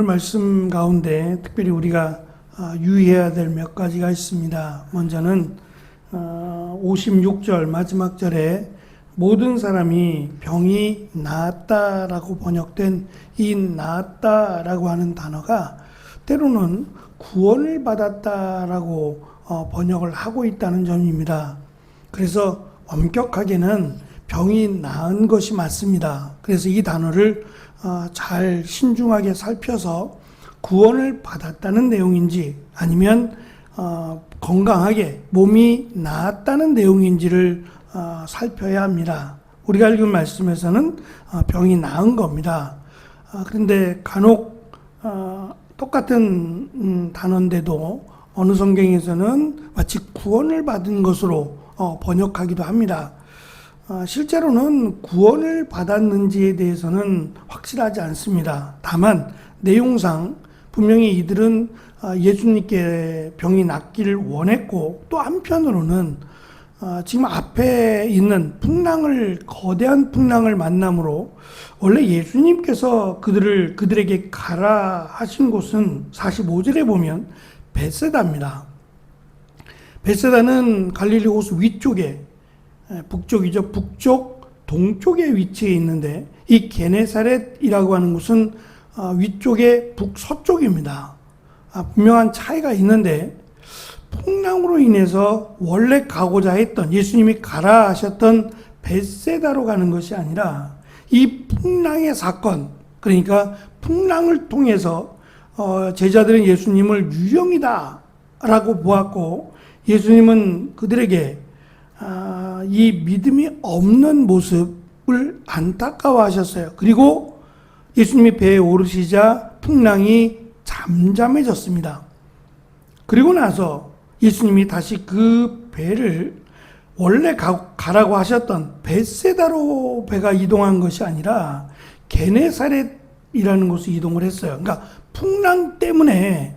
말씀 가운데 특별히 우리가 유의해야 될 몇 가지가 있습니다. 먼저는 56절 마지막 절에 모든 사람이 병이 나았다라고 번역된 이 나았다라고 하는 단어가 때로는 구원을 받았다라고 번역을 하고 있다는 점입니다. 그래서 엄격하게는 병이 나은 것이 맞습니다. 그래서 이 단어를 잘 신중하게 살펴서 구원을 받았다는 내용인지 아니면 건강하게 몸이 나았다는 내용인지를 살펴야 합니다. 우리가 읽은 말씀에서는 병이 나은 겁니다. 그런데 간혹 똑같은 단어인데도 어느 성경에서는 마치 구원을 받은 것으로 번역하기도 합니다. 실제로는 구원을 받았는지에 대해서는 확실하지 않습니다. 다만 내용상 분명히 이들은 예수님께 병이 낫기를 원했고 또 한편으로는 지금 앞에 있는 거대한 풍랑을 만남으로 원래 예수님께서 그들에게 가라 하신 곳은 45절에 보면 벳세다입니다. 벳세다는 갈릴리 호수 위쪽에 북쪽이죠. 북쪽 동쪽에 위치해 있는데 이 게네사렛이라고 하는 곳은 위쪽에 북서쪽입니다. 분명한 차이가 있는데 풍랑으로 인해서 원래 가고자 했던 예수님이 가라 하셨던 벳세다로 가는 것이 아니라 이 풍랑의 사건, 그러니까 풍랑을 통해서 제자들은 예수님을 유령이다 라고 보았고 예수님은 그들에게 이 믿음이 없는 모습을 안타까워하셨어요. 그리고 예수님이 배에 오르시자 풍랑이 잠잠해졌습니다. 그리고 나서 예수님이 다시 그 배를 원래 가라고 하셨던 벳세다로 배가 이동한 것이 아니라 게네사렛이라는 곳으로 이동을 했어요. 그러니까 풍랑 때문에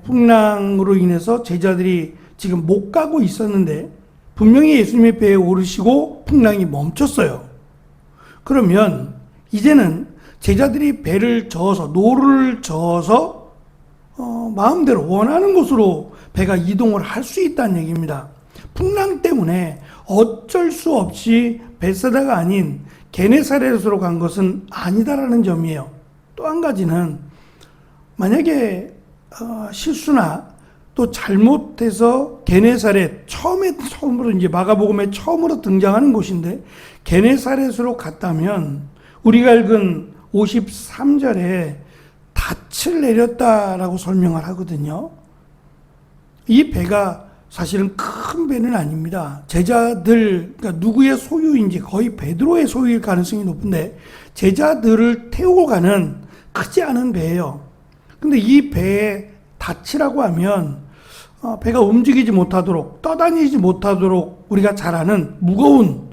풍랑으로 인해서 제자들이 지금 못 가고 있었는데 분명히 예수님의 배에 오르시고 풍랑이 멈췄어요. 그러면 이제는 제자들이 배를 저어서 노를 저어서 마음대로 원하는 곳으로 배가 이동을 할 수 있다는 얘기입니다. 풍랑 때문에 어쩔 수 없이 벳세다가 아닌 게네사렛으로 간 것은 아니다라는 점이에요. 또 한 가지는 만약에 실수나 또 잘못해서 게네사렛 처음으로 이제 마가복음에 처음으로 등장하는 곳인데 게네사렛으로 갔다면 우리가 읽은 53절에 닻을 내렸다라고 설명을 하거든요. 이 배가 사실은 큰 배는 아닙니다. 제자들, 그러니까 누구의 소유인지 거의 베드로의 소유일 가능성이 높은데 제자들을 태우고 가는 크지 않은 배예요. 근데 이 배에 닻이라고 하면 배가 움직이지 못하도록 떠다니지 못하도록 우리가 잘 아는 무거운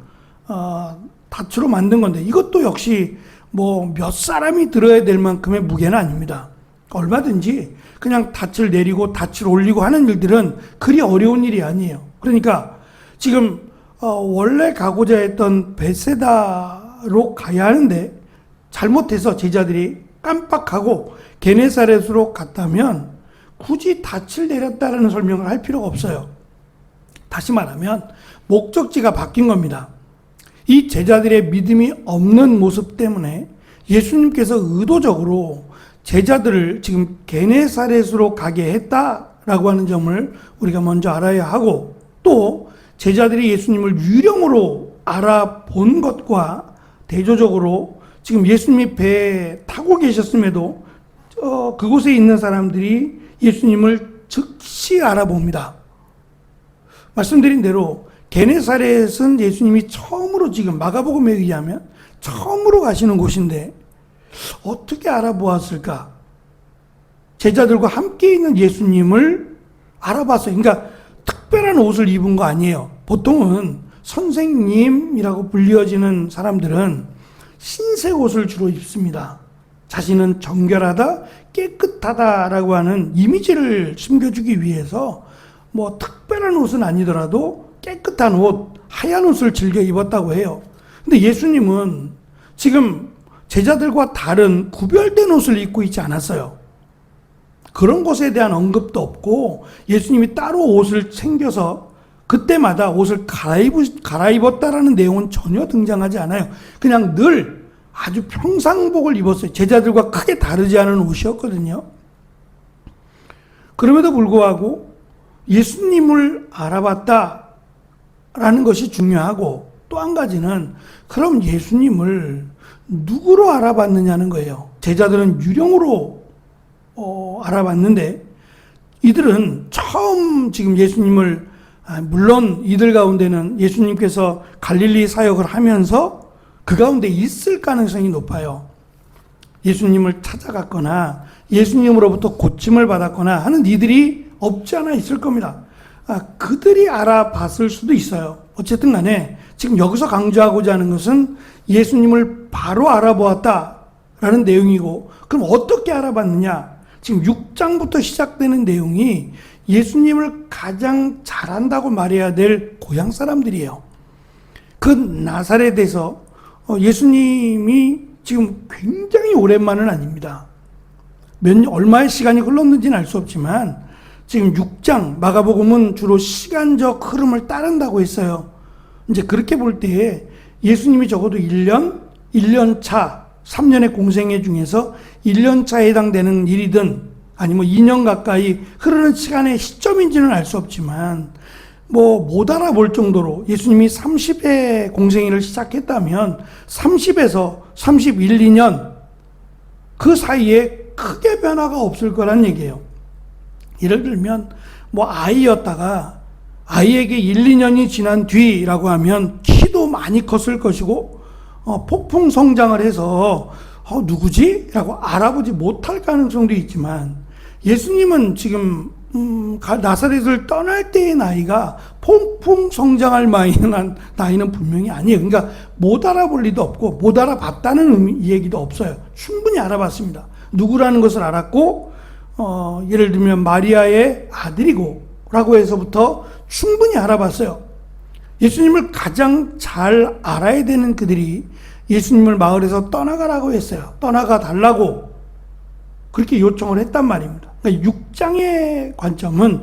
닻으로 만든 건데 이것도 역시 뭐 몇 사람이 들어야 될 만큼의 무게는 아닙니다. 얼마든지 그냥 닻을 내리고 닻을 올리고 하는 일들은 그리 어려운 일이 아니에요. 그러니까 지금 원래 가고자 했던 벳세다로 가야 하는데 잘못해서 제자들이 깜빡하고 게네사렛으로 갔다면 굳이 닻을 내렸다라는 설명을 할 필요가 없어요. 다시 말하면 목적지가 바뀐 겁니다. 이 제자들의 믿음이 없는 모습 때문에 예수님께서 의도적으로 제자들을 지금 게네사렛으로 가게 했다라고 하는 점을 우리가 먼저 알아야 하고 또 제자들이 예수님을 유령으로 알아본 것과 대조적으로 지금 예수님이 배에 타고 계셨음에도 그곳에 있는 사람들이 예수님을 즉시 알아봅니다. 말씀드린 대로 게네사렛은 예수님이 처음으로 지금 마가복음에 의하면 처음으로 가시는 곳인데 어떻게 알아보았을까? 제자들과 함께 있는 예수님을 알아봤어요. 그러니까 특별한 옷을 입은 거 아니에요. 보통은 선생님이라고 불리어지는 사람들은 흰색 옷을 주로 입습니다. 자신은 정결하다, 깨끗하다라고 하는 이미지를 숨겨주기 위해서 뭐 특별한 옷은 아니더라도 깨끗한 옷, 하얀 옷을 즐겨 입었다고 해요. 근데 예수님은 지금 제자들과 다른 구별된 옷을 입고 있지 않았어요. 그런 것에 대한 언급도 없고 예수님이 따로 옷을 챙겨서 그때마다 옷을 갈아입었다라는 내용은 전혀 등장하지 않아요. 그냥 늘 아주 평상복을 입었어요. 제자들과 크게 다르지 않은 옷이었거든요. 그럼에도 불구하고 예수님을 알아봤다라는 것이 중요하고 또 한 가지는 그럼 예수님을 누구로 알아봤느냐는 거예요. 제자들은 유령으로 알아봤는데 이들은 처음 지금 예수님을 물론 이들 가운데는 예수님께서 갈릴리 사역을 하면서 그 가운데 있을 가능성이 높아요. 예수님을 찾아갔거나 예수님으로부터 고침을 받았거나 하는 이들이 없지 않아 있을 겁니다. 그들이 알아봤을 수도 있어요. 어쨌든 간에 지금 여기서 강조하고자 하는 것은 예수님을 바로 알아보았다라는 내용이고 그럼 어떻게 알아봤느냐? 지금 6장부터 시작되는 내용이 예수님을 가장 잘한다고 말해야 될 고향 사람들이에요. 그 나사렛에서 예수님이 지금 굉장히 오랜만은 아닙니다. 얼마의 시간이 흘렀는지는 알 수 없지만 지금 6장 마가복음은 주로 시간적 흐름을 따른다고 했어요. 이제 그렇게 볼 때에 예수님이 적어도 1년 차, 3년의 공생애 중에서 1년 차에 해당되는 일이든 아니면 2년 가까이 흐르는 시간의 시점인지는 알 수 없지만 못 알아볼 정도로 예수님이 30회 공생애를 시작했다면 30에서 31, 2년 그 사이에 크게 변화가 없을 거란 얘기예요. 예를 들면 아이였다가 아이에게 1, 2년이 지난 뒤라고 하면 키도 많이 컸을 것이고 폭풍 성장을 해서 누구지? 라고 알아보지 못할 가능성도 있지만 예수님은 지금 나사렛을 떠날 때의 나이가 폭풍 성장할 나이는 분명히 아니에요. 그러니까 못 알아볼 리도 없고 못 알아봤다는 얘기도 없어요. 충분히 알아봤습니다. 누구라는 것을 알았고 예를 들면 마리아의 아들이고 라고 해서부터 충분히 알아봤어요. 예수님을 가장 잘 알아야 되는 그들이 예수님을 마을에서 떠나가라고 했어요. 떠나가 달라고 그렇게 요청을 했단 말입니다. 그러니까 6장의 관점은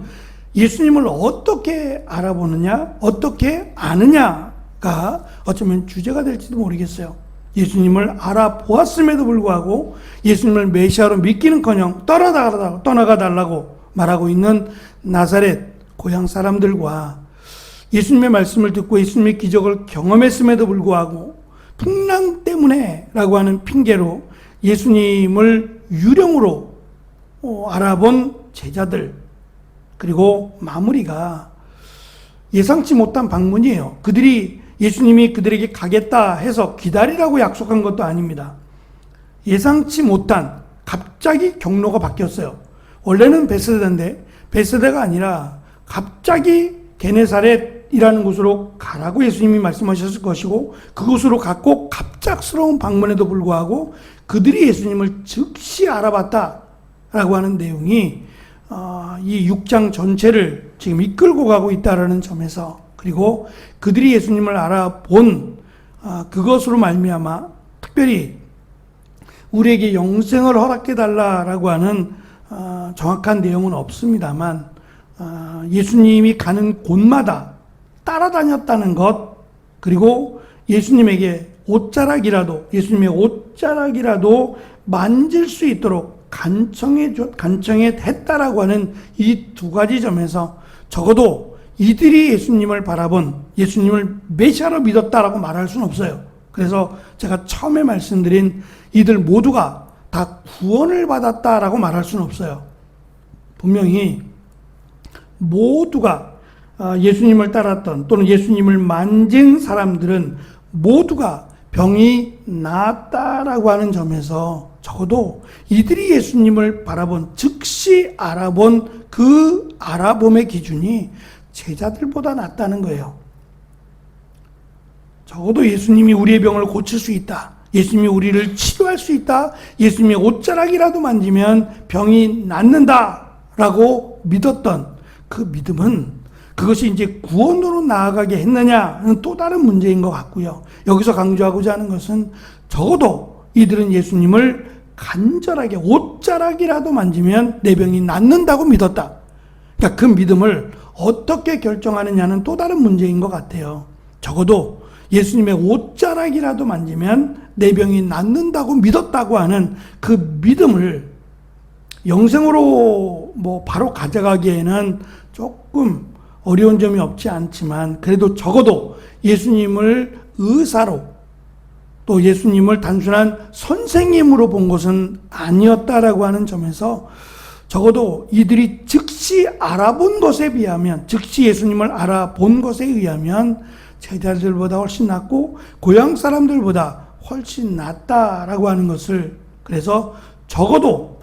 예수님을 어떻게 알아보느냐, 어떻게 아느냐가 어쩌면 주제가 될지도 모르겠어요. 예수님을 알아보았음에도 불구하고 예수님을 메시아로 믿기는커녕 떠나가 달라고 말하고 있는 나사렛 고향 사람들과 예수님의 말씀을 듣고 예수님의 기적을 경험했음에도 불구하고 풍랑 때문에 라고 하는 핑계로 예수님을 유령으로 알아본 제자들 그리고 마무리가 예상치 못한 방문이에요. 그들이 예수님이 그들에게 가겠다 해서 기다리라고 약속한 것도 아닙니다. 예상치 못한 갑자기 경로가 바뀌었어요. 원래는 베세다인데 베세다가 아니라 갑자기 게네사렛이라는 곳으로 가라고 예수님이 말씀하셨을 것이고 그곳으로 갔고 갑작스러운 방문에도 불구하고 그들이 예수님을 즉시 알아봤다라고 하는 내용이 이 6장 전체를 지금 이끌고 가고 있다라는 점에서 그리고 그들이 예수님을 알아본 그것으로 말미암아 특별히 우리에게 영생을 허락해 달라라고 하는 정확한 내용은 없습니다만 예수님이 가는 곳마다 따라다녔다는 것 그리고 예수님에게 예수님의 옷자락이라도 만질 수 있도록 간청했다라고 하는 이 두 가지 점에서 적어도 이들이 예수님을 바라본 예수님을 메시아로 믿었다라고 말할 수는 없어요. 그래서 제가 처음에 말씀드린 이들 모두가 다 구원을 받았다라고 말할 수는 없어요. 분명히 모두가 예수님을 따랐던 또는 예수님을 만진 사람들은 모두가 병이 나았다라고 하는 점에서 적어도 이들이 예수님을 바라본 즉시 알아본 그 알아봄의 기준이 제자들보다 낫다는 거예요. 적어도 예수님이 우리의 병을 고칠 수 있다. 예수님이 우리를 치료할 수 있다. 예수님의 옷자락이라도 만지면 병이 낫는다라고 믿었던 그 믿음은 그것이 이제 구원으로 나아가게 했느냐는 또 다른 문제인 것 같고요. 여기서 강조하고자 하는 것은 적어도 이들은 예수님을 간절하게 옷자락이라도 만지면 내 병이 낫는다고 믿었다. 그러니까 그 믿음을 어떻게 결정하느냐는 또 다른 문제인 것 같아요. 적어도 예수님의 옷자락이라도 만지면 내 병이 낫는다고 믿었다고 하는 그 믿음을 영생으로 바로 가져가기에는 조금 어려운 점이 없지 않지만, 그래도 적어도 예수님을 의사로, 또 예수님을 단순한 선생님으로 본 것은 아니었다라고 하는 점에서 적어도 이들이 즉시 알아본 것에 비하면, 즉시 예수님을 알아본 것에 의하면 제자들보다 훨씬 낫고 고향 사람들보다 훨씬 낫다라고 하는 것을, 그래서 적어도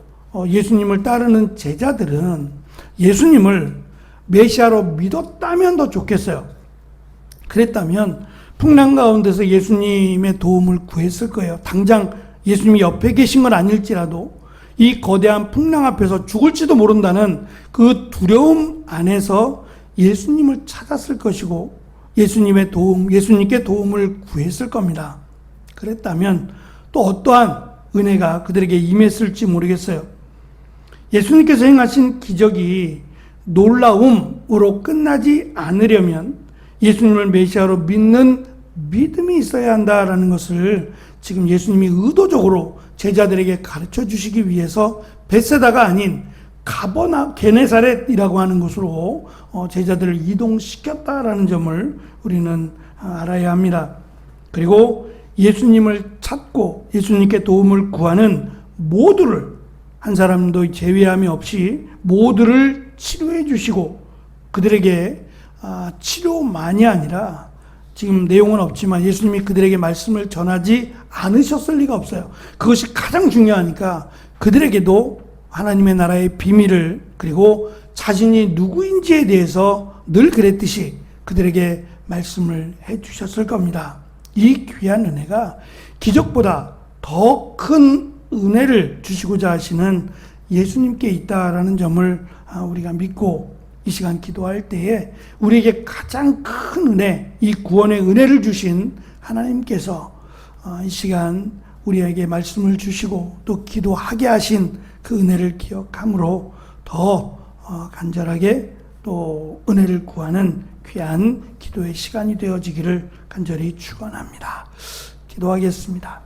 예수님을 따르는 제자들은 예수님을 메시아로 믿었다면 더 좋겠어요. 그랬다면 풍랑 가운데서 예수님의 도움을 구했을 거예요. 당장 예수님이 옆에 계신 건 아닐지라도 이 거대한 풍랑 앞에서 죽을지도 모른다는 그 두려움 안에서 예수님을 찾았을 것이고 예수님의 도움, 예수님께 도움을 구했을 겁니다. 그랬다면 또 어떠한 은혜가 그들에게 임했을지 모르겠어요. 예수님께서 행하신 기적이 놀라움으로 끝나지 않으려면 예수님을 메시아로 믿는 믿음이 있어야 한다라는 것을 지금 예수님이 의도적으로 제자들에게 가르쳐 주시기 위해서 벳세다가 아닌 가버나 게네사렛이라고 하는 곳으로 제자들을 이동시켰다라는 점을 우리는 알아야 합니다. 그리고 예수님을 찾고 예수님께 도움을 구하는 모두를, 한 사람도 제외함이 없이 모두를 치료해 주시고 그들에게 치료만이 아니라, 지금 내용은 없지만 예수님이 그들에게 말씀을 전하지 않으셨을 리가 없어요. 그것이 가장 중요하니까 그들에게도 하나님의 나라의 비밀을, 그리고 자신이 누구인지에 대해서 늘 그랬듯이 그들에게 말씀을 해 주셨을 겁니다. 이 귀한 은혜가 기적보다 더 큰 은혜를 주시고자 하시는 예수님께 있다라는 점을 우리가 믿고 이 시간 기도할 때에 우리에게 가장 큰 은혜, 이 구원의 은혜를 주신 하나님께서 이 시간 우리에게 말씀을 주시고 또 기도하게 하신 그 은혜를 기억함으로 더 간절하게 또 은혜를 구하는 귀한 기도의 시간이 되어지기를 간절히 축원합니다. 기도하겠습니다.